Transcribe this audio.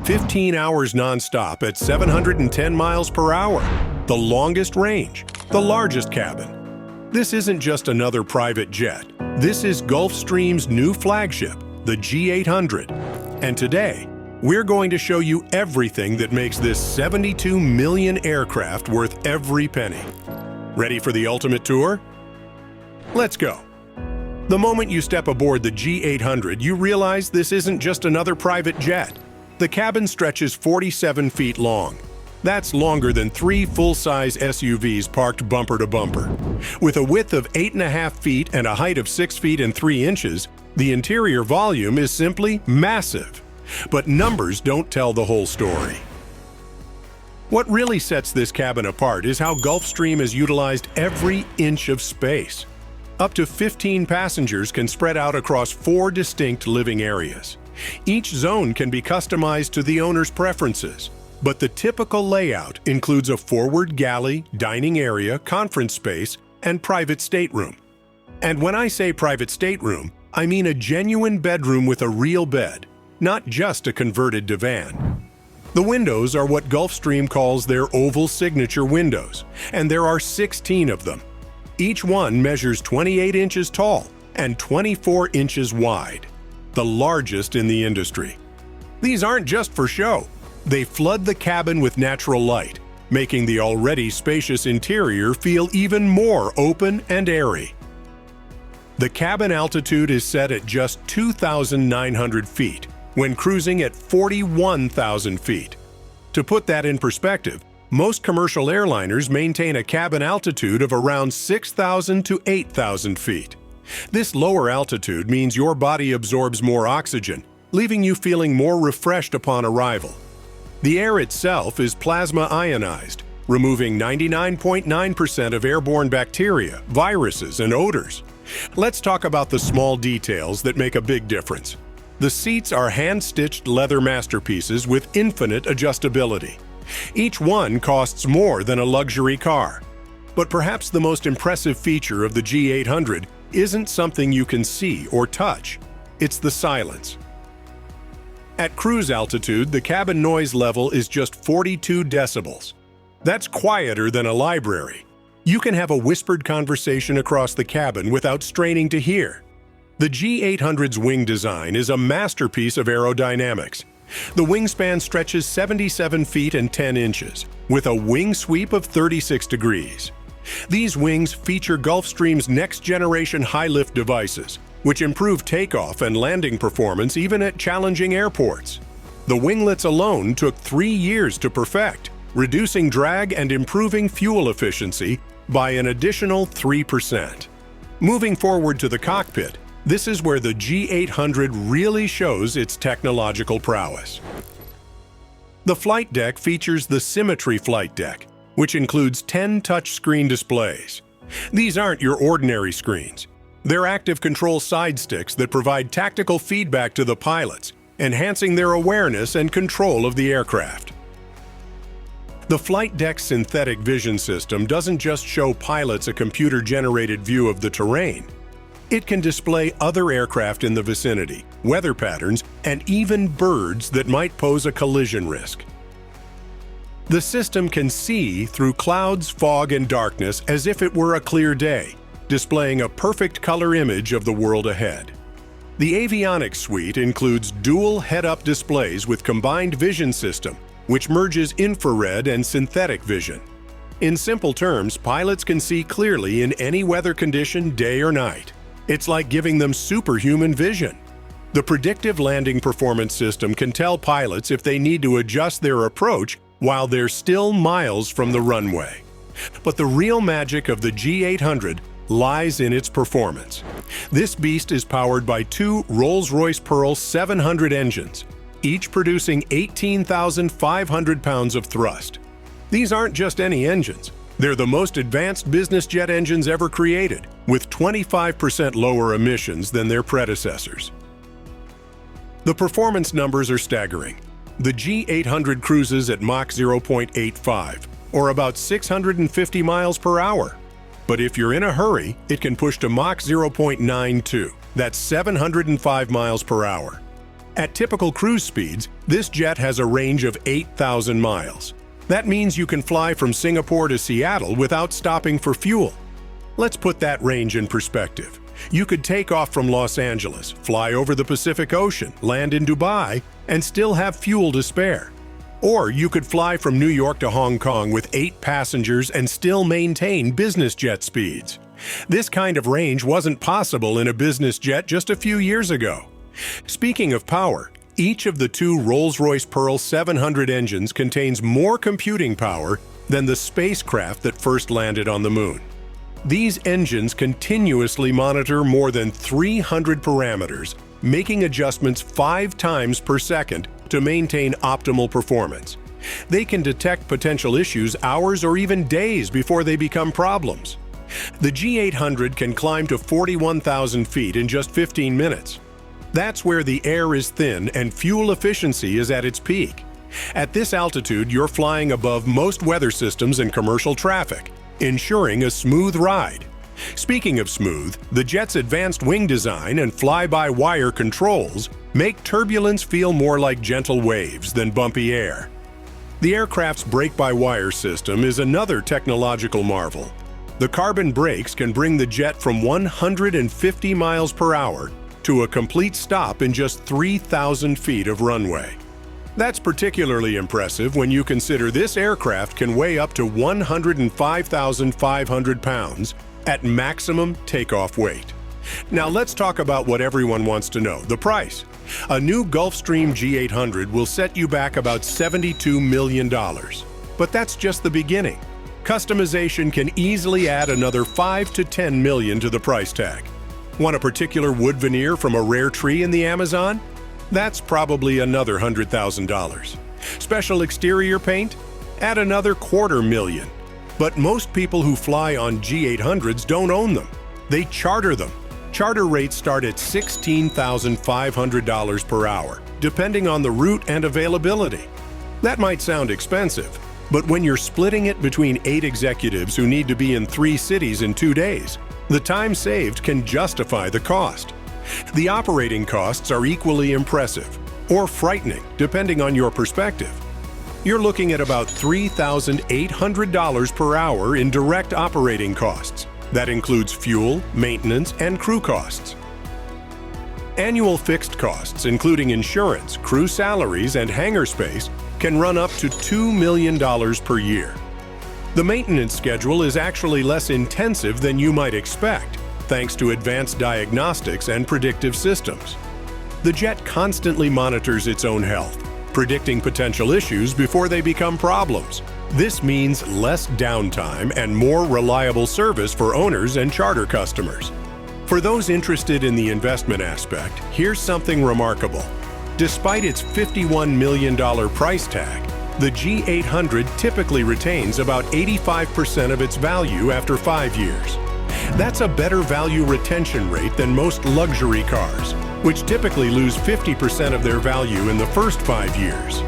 15 hours non-stop at 710 miles per hour, the longest range, the largest cabin. This isn't just another private jet. This is Gulfstream's new flagship, the G800. And today, we're going to show you everything that makes this 72 million aircraft worth every penny. Ready for the ultimate tour? Let's go. The moment you step aboard the G800, you realize this isn't just another private jet. The cabin stretches 47 feet long. That's longer than 3 full-size SUVs parked bumper to bumper. With a width of 8.5 feet and a height of 6 feet and 3 inches, the interior volume is simply massive. But numbers don't tell the whole story. What really sets this cabin apart is how Gulfstream has utilized every inch of space. Up to 15 passengers can spread out across 4 distinct living areas. Each zone can be customized to the owner's preferences, but the typical layout includes a forward galley, dining area, conference space, and private stateroom. And when I say private stateroom, I mean a genuine bedroom with a real bed, not just a converted divan. The windows are what Gulfstream calls their oval signature windows, and there are 16 of them. Each one measures 28 inches tall and 24 inches wide, the largest in the industry. These aren't just for show. They flood the cabin with natural light, making the already spacious interior feel even more open and airy. The cabin altitude is set at just 2,900 feet, when cruising at 41,000 feet. To put that in perspective, most commercial airliners maintain a cabin altitude of around 6,000 to 8,000 feet. This lower altitude means your body absorbs more oxygen, leaving you feeling more refreshed upon arrival. The air itself is plasma ionized, removing 99.9% of airborne bacteria, viruses, and odors. Let's talk about the small details that make a big difference. The seats are hand-stitched leather masterpieces with infinite adjustability. Each one costs more than a luxury car. But perhaps the most impressive feature of the G800 isn't something you can see or touch. It's the silence. At cruise altitude, the cabin noise level is just 42 decibels. That's quieter than a library. You can have a whispered conversation across the cabin without straining to hear. The G800's wing design is a masterpiece of aerodynamics. The wingspan stretches 77 feet and 10 inches, with a wing sweep of 36 degrees. These wings feature Gulfstream's next-generation high-lift devices, which improve takeoff and landing performance even at challenging airports. The winglets alone took 3 years to perfect, reducing drag and improving fuel efficiency by an additional 3%. Moving forward to the cockpit, this is where the G800 really shows its technological prowess. The flight deck features the Symmetry flight deck, which includes 10 touchscreen displays. These aren't your ordinary screens. They're active control side sticks that provide tactical feedback to the pilots, enhancing their awareness and control of the aircraft. The flight deck's synthetic vision system doesn't just show pilots a computer-generated view of the terrain. It can display other aircraft in the vicinity, weather patterns, and even birds that might pose a collision risk. The system can see through clouds, fog, and darkness as if it were a clear day, displaying a perfect color image of the world ahead. The avionics suite includes dual head-up displays with combined vision system, which merges infrared and synthetic vision. In simple terms, pilots can see clearly in any weather condition, day or night. It's like giving them superhuman vision. The predictive landing performance system can tell pilots if they need to adjust their approach while they're still miles from the runway. But the real magic of the G800 lies in its performance. This beast is powered by 2 Rolls-Royce Pearl 700 engines, each producing 18,500 pounds of thrust. These aren't just any engines. They're the most advanced business jet engines ever created, with 25% lower emissions than their predecessors. The performance numbers are staggering. The G800 cruises at Mach 0.85, or about 650 miles per hour. But if you're in a hurry, it can push to Mach 0.92. That's 705 miles per hour. At typical cruise speeds, this jet has a range of 8,000 miles. That means you can fly from Singapore to Seattle without stopping for fuel. Let's put that range in perspective. You could take off from Los Angeles, fly over the Pacific Ocean, land in Dubai, and still have fuel to spare. Or you could fly from New York to Hong Kong with 8 passengers and still maintain business jet speeds. This kind of range wasn't possible in a business jet just a few years ago. Speaking of power, each of the 2 Rolls-Royce Pearl 700 engines contains more computing power than the spacecraft that first landed on the moon. These engines continuously monitor more than 300 parameters, making adjustments 5 times per second to maintain optimal performance. They can detect potential issues hours or even days before they become problems. The G800 can climb to 41,000 feet in just 15 minutes. That's where the air is thin and fuel efficiency is at its peak. At this altitude, you're flying above most weather systems and commercial traffic, ensuring a smooth ride. Speaking of smooth, the jet's advanced wing design and fly-by-wire controls make turbulence feel more like gentle waves than bumpy air. The aircraft's brake-by-wire system is another technological marvel. The carbon brakes can bring the jet from 150 miles per hour to a complete stop in just 3,000 feet of runway. That's particularly impressive when you consider this aircraft can weigh up to 105,500 pounds at maximum takeoff weight. Now let's talk about what everyone wants to know, the price. A new Gulfstream G800 will set you back about $72 million. But that's just the beginning. Customization can easily add another $5 to $10 million to the price tag. Want a particular wood veneer from a rare tree in the Amazon? That's probably another $100,000. Special exterior paint? Add another $250,000. But most people who fly on G800s don't own them. They charter them. Charter rates start at $16,500 per hour, depending on the route and availability. That might sound expensive, but when you're splitting it between 8 executives who need to be in 3 cities in 2 days, the time saved can justify the cost. The operating costs are equally impressive, or frightening, depending on your perspective. You're looking at about $3,800 per hour in direct operating costs. That includes fuel, maintenance, and crew costs. Annual fixed costs, including insurance, crew salaries, and hangar space, can run up to $2 million per year. The maintenance schedule is actually less intensive than you might expect, thanks to advanced diagnostics and predictive systems. The jet constantly monitors its own health, predicting potential issues before they become problems. This means less downtime and more reliable service for owners and charter customers. For those interested in the investment aspect, here's something remarkable. Despite its $51 million price tag, the G800 typically retains about 85% of its value after 5 years. That's a better value retention rate than most luxury cars, which typically lose 50% of their value in the first 5 years.